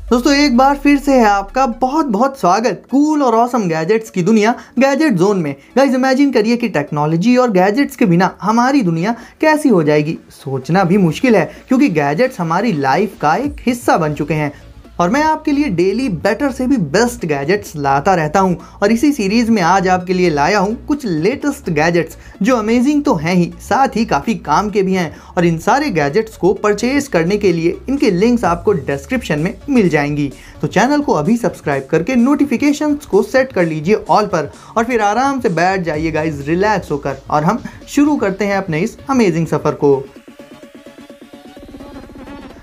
दोस्तों एक बार फिर से है आपका बहुत बहुत स्वागत कूल और ऑसम गैजेट्स की दुनिया गैजेट जोन में। गाइस इमेजिन करिए कि टेक्नोलॉजी और गैजेट्स के बिना हमारी दुनिया कैसी हो जाएगी। सोचना भी मुश्किल है क्योंकि गैजेट्स हमारी लाइफ का एक हिस्सा बन चुके हैं और मैं आपके लिए डेली बेटर से भी बेस्ट गैजेट्स लाता रहता हूं। और इसी सीरीज में आज आपके लिए लाया हूं कुछ लेटेस्ट गैजेट्स जो अमेजिंग तो हैं ही, साथ ही काफ़ी काम के भी हैं। और इन सारे गैजेट्स को परचेज करने के लिए इनके लिंक्स आपको डिस्क्रिप्शन में मिल जाएंगी। तो चैनल को अभी सब्सक्राइब करके नोटिफिकेशंस को सेट कर लीजिए ऑल पर और फिर आराम से बैठ जाइए गाइज रिलैक्स होकर और हम शुरू करते हैं अपने इस अमेजिंग सफ़र को।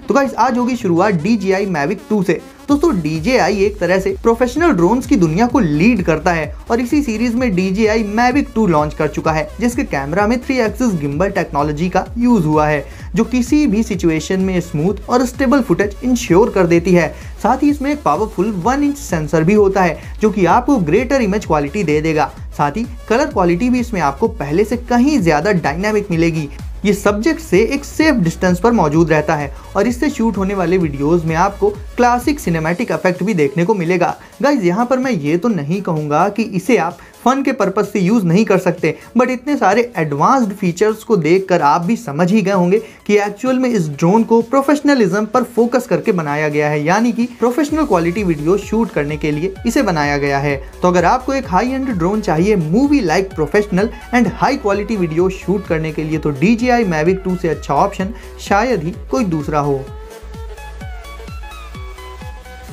तो गाइस आज होगी शुरुआत DJI Mavic 2 से। दोस्तों DJI एक तरह से प्रोफेशनल ड्रोन्स की दुनिया को लीड करता है और इसी सीरीज में DJI Mavic 2 लॉन्च कर चुका है जिसके कैमरा में 3 एक्सिस गिम्बल टेक्नोलॉजी का यूज हुआ है जो किसी भी सिचुएशन में स्मूथ और स्टेबल फुटेज इंश्योर कर देती है। साथ ही इसमें एक पावरफुल 1 इंच सेंसर भी होता है जो कि आपको ग्रेटर इमेज क्वालिटी दे देगा। साथ ही कलर क्वालिटी भी इसमें आपको पहले से कहीं ज्यादा डायनामिक मिलेगी। ये सब्जेक्ट से एक सेफ डिस्टेंस पर मौजूद रहता है और इससे शूट होने वाले वीडियोस में आपको क्लासिक सिनेमैटिक इफेक्ट भी देखने को मिलेगा। गाइज यहाँ पर मैं ये तो नहीं कहूँगा कि इसे आप फन के पर्पज से यूज नहीं कर सकते, बट इतने सारे एडवांस्ड फीचर्स को देखकर आप भी समझ ही गए होंगे कि एक्चुअल में इस ड्रोन को प्रोफेशनलिज्म पर फोकस करके बनाया गया है, यानी कि प्रोफेशनल क्वालिटी वीडियो शूट करने के लिए इसे बनाया गया है। तो अगर आपको एक हाई एंड ड्रोन चाहिए movie like professional and high quality video shoot करने के लिए तो DJI Mavic 2 से अच्छा ऑप्शन शायद ही कोई दूसरा हो।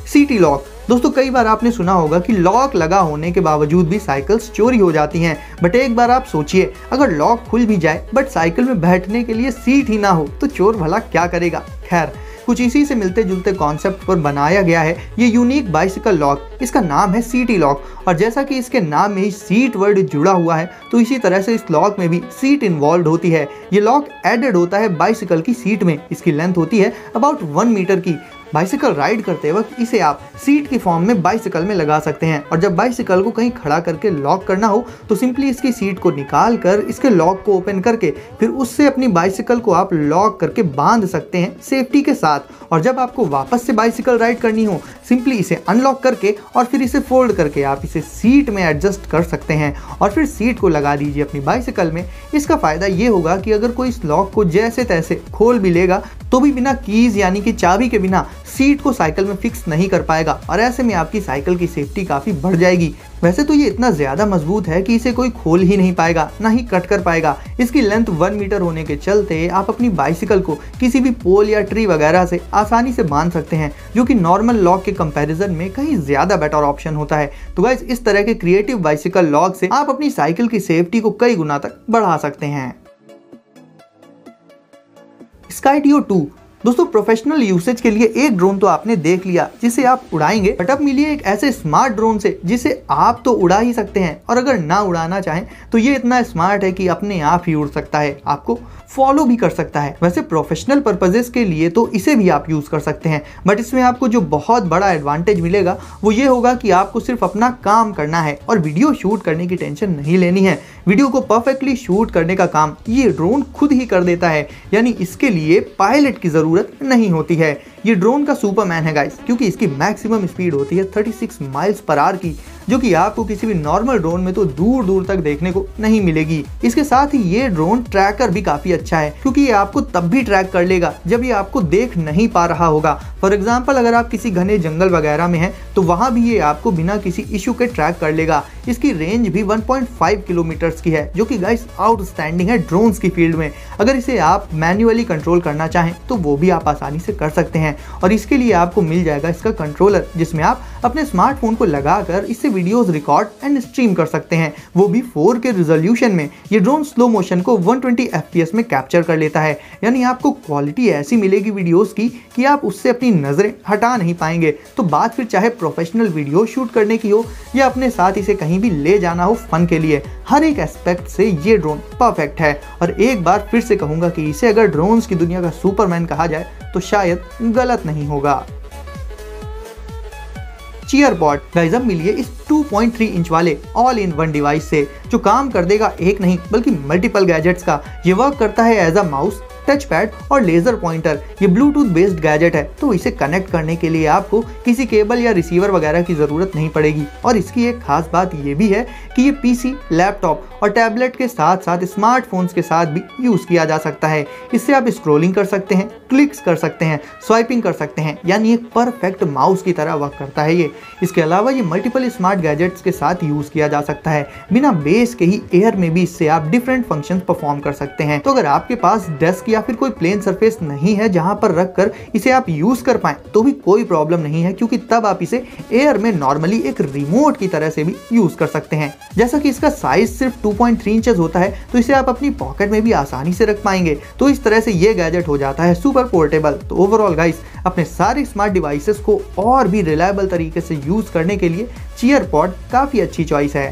सीटी लॉक। दोस्तों कई बार आपने सुना होगा कि लॉक लगा होने के बावजूद भी साइकिल्स चोरी हो जाती हैं, बट एक बार आप सोचिए अगर लॉक खुल भी जाए बट साइकिल में बैठने के लिए सीट ही ना हो तो चोर भला क्या करेगा। खैर कुछ इसी से मिलते जुलते कॉन्सेप्ट पर बनाया गया है ये यूनिक बाइसिकल लॉक। इसका नाम है सीटी लॉक और जैसा कि इसके नाम में ही सीट वर्ड जुड़ा हुआ है तो इसी तरह से इस लॉक में भी सीट इन्वॉल्व होती है। ये लॉक एडेड होता है बाइसिकल की सीट में। इसकी लेंथ होती है अबाउट 1 मीटर की। बाइसिकल राइड करते वक्त इसे आप सीट की फॉर्म में बाइसिकल में लगा सकते हैं और जब बाइसिकल को कहीं खड़ा करके लॉक करना हो तो सिंपली इसकी सीट को निकाल कर इसके लॉक को ओपन करके फिर उससे अपनी बाइसिकल को आप लॉक करके बांध सकते हैं सेफ्टी के साथ। और जब आपको वापस से बाइसिकल राइड करनी हो सिंपली इसे अनलॉक करके और फिर इसे फोल्ड करके आप इसे सीट में एडजस्ट कर सकते हैं और फिर सीट को लगा दीजिए अपनी बाइसिकल में। इसका फायदा ये होगा कि अगर कोई इस लॉक को जैसे तैसे खोल भी लेगा तो भी बिना कीज यानी कि चाबी के बिना सीट को साइकिल में फिक्स नहीं कर पाएगा और ऐसे में आपकी साइकिल की सेफ्टी काफ़ी बढ़ जाएगी। वैसे तो ये इतना ज़्यादा मजबूत है कि इसे कोई खोल ही नहीं पाएगा ना ही कट कर पाएगा। इसकी लेंथ 1 मीटर होने के चलते आप अपनी बाइसिकल को किसी भी पोल या ट्री वगैरह से आसानी से बांध सकते हैं जो कि नॉर्मल लॉक के कंपैरिजन में कहीं ज़्यादा बेटर ऑप्शन होता है। तो गाइस इस तरह के क्रिएटिव बाइसिकल लॉक से आप अपनी साइकिल की सेफ्टी को कई गुना तक बढ़ा सकते हैं। Skydio 2। दोस्तों प्रोफेशनल यूसेज के लिए एक ड्रोन तो आपने देख लिया जिसे आप उड़ाएंगे, बट अब मिलिए एक ऐसे स्मार्ट ड्रोन से जिसे आप तो उड़ा ही सकते हैं और अगर ना उड़ाना चाहें तो ये इतना स्मार्ट है कि अपने आप ही उड़ सकता है, आपको फॉलो भी कर सकता है। वैसे प्रोफेशनल पर्पजेस के लिए तो इसे भी आप यूज़ कर सकते हैं, बट इसमें आपको जो बहुत बड़ा एडवांटेज मिलेगा वो ये होगा कि आपको सिर्फ अपना काम करना है और वीडियो शूट करने की टेंशन नहीं लेनी है। वीडियो को परफेक्टली शूट करने का काम ये ड्रोन खुद ही कर देता है, यानी इसके लिए पायलट की ज़रूरत नहीं होती है। ये ड्रोन का सुपरमैन है गाइस क्योंकि इसकी मैक्सिमम स्पीड होती है 36 माइल्स पर आवर की जो कि आपको किसी भी नॉर्मल ड्रोन में तो दूर दूर तक देखने को नहीं मिलेगी। इसके साथ ही ये ड्रोन ट्रैकर भी काफ़ी अच्छा है क्योंकि ये आपको तब भी ट्रैक कर लेगा जब ये आपको देख नहीं पा रहा होगा। फॉर एग्जाम्पल अगर आप किसी घने जंगल वगैरह में हैं तो वहाँ भी ये आपको बिना किसी इशू के ट्रैक कर लेगा। इसकी रेंज भी 1.5 किलोमीटर्स की है जो कि गाइस आउटस्टैंडिंग है ड्रोन्स की फील्ड में। अगर इसे आप मैन्युअली कंट्रोल करना चाहें तो वो भी आप आसानी से कर सकते हैं और इसके लिए आपको मिल जाएगा इसका कंट्रोलर जिसमें आप अपने स्मार्टफोन को लगाकर इससे वीडियोस रिकॉर्ड एंड स्ट्रीम कर सकते हैं, वो भी 4K रिजोल्यूशन में। ये ड्रोन स्लो मोशन को 120 FPS में कैप्चर कर लेता है, यानी आपको क्वालिटी ऐसी मिलेगी वीडियोस की कि आप उससे अपनी नज़रें हटा नहीं पाएंगे। तो बात फिर चाहे प्रोफेशनल वीडियो शूट करने की हो या अपने साथ इसे कहीं भी ले जाना हो फन के लिए, हर एक एस्पेक्ट से ये ड्रोन परफेक्ट है। और एक बार फिर से कहूँगा कि इसे अगर ड्रोन्स की दुनिया का सुपरमैन कहा जाए तो शायद गलत नहीं होगा। चीयरपॉड गाइस अब मिलिए इस 2.3 इंच वाले ऑल इन वन डिवाइस से जो काम कर देगा एक नहीं बल्कि मल्टीपल गैजेट्स का। ये वर्क करता है as a mouse, touch pad और लेजर पॉइंटर। ये ब्लूटूथ बेस्ड गैजेट है, तो इसे कनेक्ट करने के लिए आपको किसी केबल या रिसीवर वगैरह की जरूरत नहीं पड़ेगी। और इसकी एक खास बात ये भी है कि ये पीसी, लैपटॉप और टैबलेट के साथ साथ स्मार्टफोन्स के साथ भी यूज किया जा सकता है। इससे आप स्क्रॉलिंग कर सकते हैं, क्लिक्स कर सकते हैं, स्वाइपिंग कर सकते हैं, यानी एक परफेक्ट माउस की तरह वर्क करता है ये। इसके अलावा ये मल्टीपल स्मार्ट गैजेट्स के साथ यूज किया जा सकता है। बिना बेस के ही एयर में भी इससे आप डिफरेंट फंक्शंस परफॉर्म कर सकते हैं। तो अगर आपके पास डेस्क या फिर कोई प्लेन सरफेस नहीं है जहां पर रखकर इसे आप यूज कर पाए तो भी कोई प्रॉब्लम नहीं है, क्योंकि तब आप इसे एयर में नॉर्मली एक रिमोट की तरह से भी यूज कर सकते हैं। जैसा कि इसका साइज सिर्फ 2.3 इंचेस होता है, तो इसे आप अपनी पॉकेट में भी आसानी से रख पाएंगे। तो इस तरह से ये गैजेट हो जाता है सुपर पोर्टेबल। तो ओवरऑल गाइस, अपने सारे स्मार्ट डिवाइसेस को और भी रिलायबल तरीके से यूज करने के लिए चीयरपॉड काफी अच्छी चॉइस है।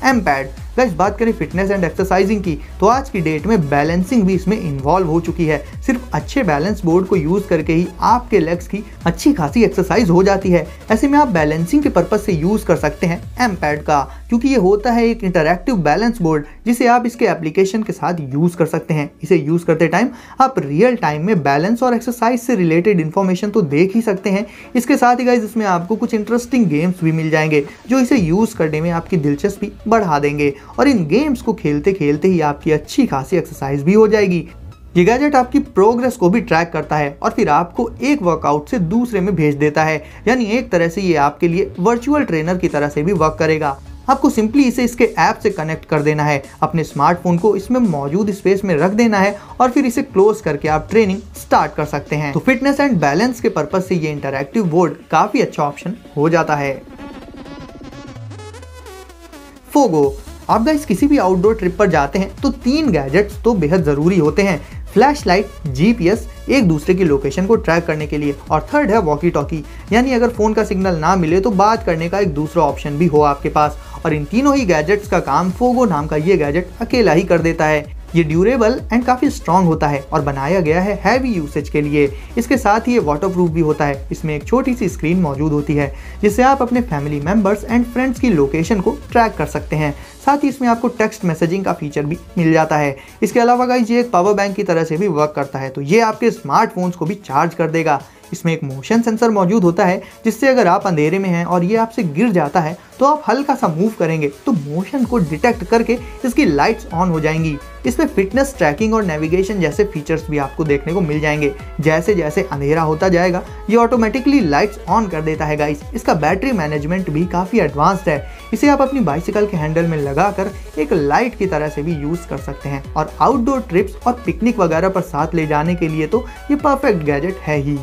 M pad. गाइस, बात करें फिटनेस एंड एक्सरसाइजिंग की, तो आज की डेट में बैलेंसिंग भी इसमें इन्वॉल्व हो चुकी है। सिर्फ अच्छे बैलेंस बोर्ड को यूज करके ही आपके लेग्स की अच्छी खासी एक्सरसाइज हो जाती है। ऐसे में आप बैलेंसिंग के पर्पज से यूज कर सकते हैं एम पैड का, क्योंकि ये होता है एक इंटरैक्टिव बैलेंस बोर्ड जिसे आप इसके एप्लीकेशन के साथ यूज कर सकते हैं। इसे यूज करते टाइम आप रियल टाइम में बैलेंस और एक्सरसाइज से रिलेटेड इन्फॉर्मेशन तो देख ही सकते हैं। इसके साथ ही गाइस, इसमें आपको कुछ इंटरेस्टिंग गेम्स भी मिल जाएंगे जो इसे यूज करने में आपकी दिलचस्पी बढ़ा देंगे, और इन गेम्स को खेलते खेलते ही आपकी अच्छी खासी एक्सरसाइज भी हो जाएगी। ये गैजेट आपकी प्रोग्रेस को भी ट्रैक करता है और फिर आपको एक वर्कआउट से दूसरे में भेज देता है, यानी एक तरह से ये आपके लिए वर्चुअल ट्रेनर की तरह से भी वर्क करेगा। आपको सिंपली इसे इसके ऐप से कनेक्ट कर देना है, अपने स्मार्टफोन को इसमें मौजूद स्पेस में रख देना है और फिर इसे क्लोज करके आप ट्रेनिंग स्टार्ट कर सकते हैं। तो फिटनेस एंड बैलेंस के पर्पज से ये इंटरैक्टिव बोर्ड काफी अच्छा ऑप्शन हो जाता है। फोगो। आप गाइस किसी भी आउटडोर ट्रिप पर जाते हैं तो 3 गैजेट्स तो बेहद जरूरी होते हैं। फ्लैशलाइट, जीपीएस एक दूसरे की लोकेशन को ट्रैक करने के लिए, और थर्ड है वॉकी टॉकी, यानी अगर फोन का सिग्नल ना मिले तो बात करने का एक दूसरा ऑप्शन भी हो आपके पास। और इन तीनों ही गैजेट्स का काम फोगो नाम का ये गैजेट अकेला ही कर देता है। ये ड्यूरेबल एंड काफ़ी स्ट्रॉन्ग होता है और बनाया गया है हैवी यूसेज के लिए। इसके साथ ही ये वाटरप्रूफ भी होता है। इसमें एक छोटी सी स्क्रीन मौजूद होती है जिससे आप अपने फैमिली मेंबर्स एंड फ्रेंड्स की लोकेशन को ट्रैक कर सकते हैं। साथ ही इसमें आपको टेक्स्ट मैसेजिंग का फीचर भी मिल जाता है। इसके अलावा गाइस, ये एक पावर बैंक की तरह से भी वर्क करता है, तो ये आपके स्मार्टफोन्स को भी चार्ज कर देगा। इसमें एक मोशन सेंसर मौजूद होता है जिससे अगर आप अंधेरे में हैं और ये आपसे गिर जाता है तो आप हल्का सा मूव करेंगे तो मोशन को डिटेक्ट करके इसकी लाइट्स ऑन हो जाएंगी। इसमें फिटनेस ट्रैकिंग और नेविगेशन जैसे फीचर्स भी आपको देखने को मिल जाएंगे। जैसे जैसे अंधेरा होता जाएगा ये ऑटोमेटिकली लाइट्स ऑन कर देता है गाइस। इसका बैटरी मैनेजमेंट भी काफ़ी एडवांस्ड है। इसे आप अपनी बाइसिकल के हैंडल में लगाकर एक लाइट की तरह से भी यूज़ कर सकते हैं, और आउटडोर ट्रिप्स और पिकनिक वगैरह पर साथ ले जाने के लिए तो ये परफेक्ट गैजेट है ही।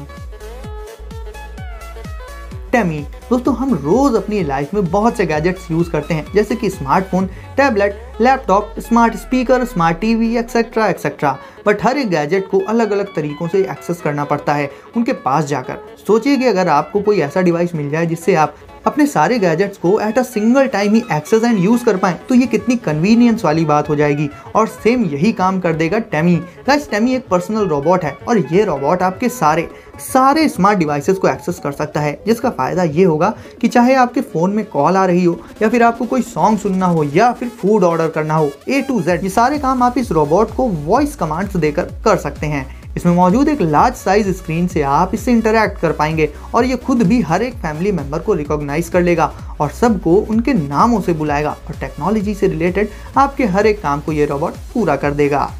टेमी। दोस्तों, हम रोज अपनी लाइफ में बहुत से गैजेट्स यूज करते हैं, जैसे कि smartphone, tablet, laptop, smart speaker, smart TV etcetera etcetera. But हर एक गैजेट को अलग अलग तरीकों से एक्सेस करना पड़ता है उनके पास जाकर। सोचिए कि अगर आपको कोई ऐसा डिवाइस मिल जाए जिससे आप अपने सारे गैजेट्स को एट अ सिंगल टाइम ही एक्सेस एंड यूज कर पाएं, तो ये कितनी कन्वीनियंस वाली बात हो जाएगी। और सेम यही काम कर देगा टेमी। गाइस, टेमी एक पर्सनल रोबोट है और ये रोबोट आपके सारे स्मार्ट डिवाइसेस को एक्सेस कर सकता है, जिसका फायदा ये होगा कि चाहे आपके फोन में कॉल आ रही हो या फिर आपको कोई सॉन्ग सुनना हो या फिर फूड ऑर्डर करना हो, A to Z ये सारे काम आप इस रोबोट को वॉइस कमांड्स देकर कर सकते हैं। इसमें मौजूद एक लार्ज साइज स्क्रीन से आप इससे इंटरैक्ट कर पाएंगे और ये खुद भी हर एक फैमिली मेंबर को रिकॉग्नाइज कर लेगा और सबको उनके नामों से बुलाएगा, और टेक्नोलॉजी से रिलेटेड आपके हर एक काम को ये रोबोट पूरा कर देगा।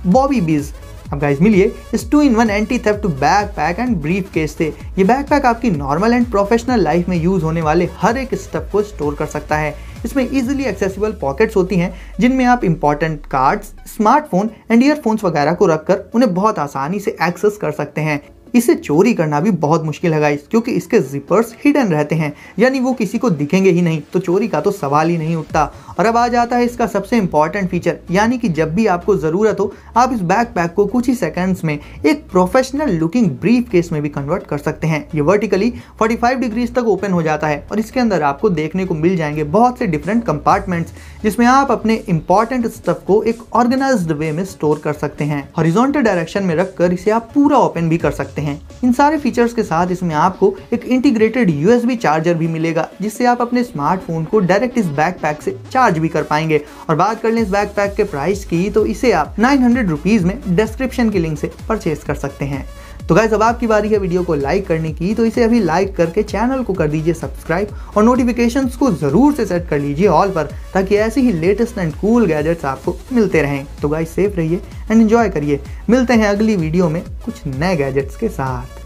बॉबी बिज। अब गाइस मिलिए इस 2-in-1 anti theft backpack and brief case से। ये बैकपैक आपकी नॉर्मल एंड प्रोफेशनल लाइफ में यूज होने वाले हर एक स्टेप को स्टोर कर सकता है। इसमें इजीली एक्सेसिबल पॉकेट्स होती हैं जिनमें आप important cards, smartphone and earphones वगैरह को रखकर उन्हें बहुत आसानी से एक्सेस कर सकते हैं। इसे चोरी करना भी बहुत मुश्किल है गाइस, क्योंकि इसके जिपर्स हिडन रहते हैं, यानी वो किसी को दिखेंगे ही नहीं, तो चोरी का तो सवाल ही नहीं उठता। और अब आ जाता है इसका सबसे इंपॉर्टेंट फीचर, यानी कि जब भी आपको ज़रूरत हो आप इस बैकपैक को कुछ ही सेकंड्स में एक प्रोफेशनल लुकिंग ब्रीफ केस में भी कन्वर्ट कर सकते हैं। ये वर्टिकली 45 डिग्रीज तक ओपन हो जाता है और इसके अंदर आपको देखने को मिल जाएंगे बहुत से डिफरेंट कंपार्टमेंट्स, जिसमें आप अपने इंपॉर्टेंट स्टफ को एक ऑर्गेनाइज्ड वे में स्टोर कर सकते हैं। हॉरिजॉन्टल डायरेक्शन में रखकर इसे आप पूरा ओपन भी कर सकते हैं। हैं। इन सारे फीचर्स के साथ इसमें आपको एक इंटीग्रेटेड USB चार्जर भी मिलेगा, जिससे आप अपने स्मार्टफोन को डायरेक्ट इस बैकपैक से चार्ज भी कर पाएंगे। और बात कर लें इस बैकपैक के प्राइस की, तो इसे आप 900 रुपीज़ में डिस्क्रिप्शन की लिंक से परचेज कर सकते हैं। तो गाइस अब आपकी बारी है वीडियो को लाइक करने की, तो इसे अभी लाइक करके चैनल को कर दीजिए सब्सक्राइब और नोटिफिकेशंस को जरूर से सेट कर लीजिए ऑल पर, ताकि ऐसे ही लेटेस्ट एंड कूल गैजेट्स आपको मिलते रहें। तो गाइस सेफ रहिए एंड एंजॉय करिए। मिलते हैं अगली वीडियो में कुछ नए गैजेट्स के साथ।